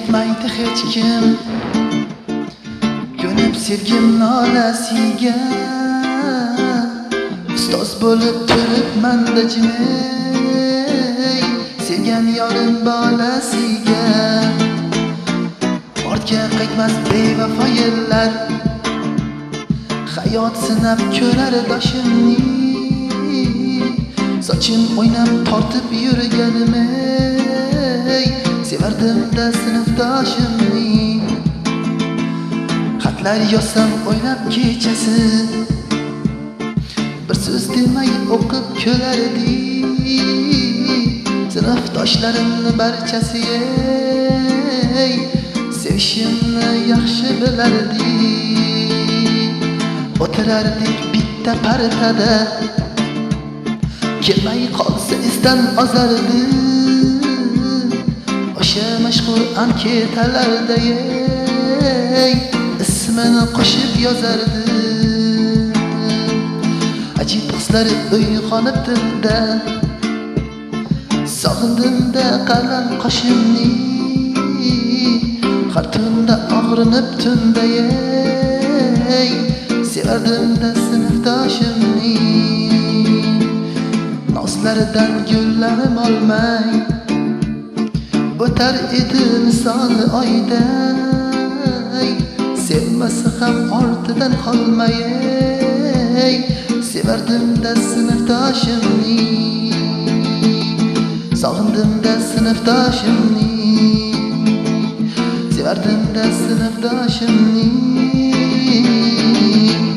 yetmaydi hech kim ko'nib sevgim nolasiga. Ustoz bo'lib turibman-da jimey sevgan yorim bolasiga. Ortga qaytmas bevafo yillar, hayot sinab ko'rar doshimni. Sochim o'ynab tortib yurganim sevardim-da sinfdoshimni. Xatlar yozsam o'ylab kechasi, bir so'z demay o'qib ko'lardi. Sinfdoshlarimni barchasi sevishimni yaxshi bilardi. O'tirardik bitta partada, kelmay qolsa izdan ozardi. O'sha mashhur anketalarda ismini qo'shib yozardi. Ajib hislar uyg'onib dilda, sog'indim-da qalam qoshimni. Har tunda og'rinib tunda sevardim-da sinfdoshimni. Noslardan gullarim olmay o'tar edi misoli oyday. Sevmasa ham ortidan qolmay sevardim-da sinfdoshimni. Sog'indim-da sinfdoshimni, sevardim-da sinfdoshimni.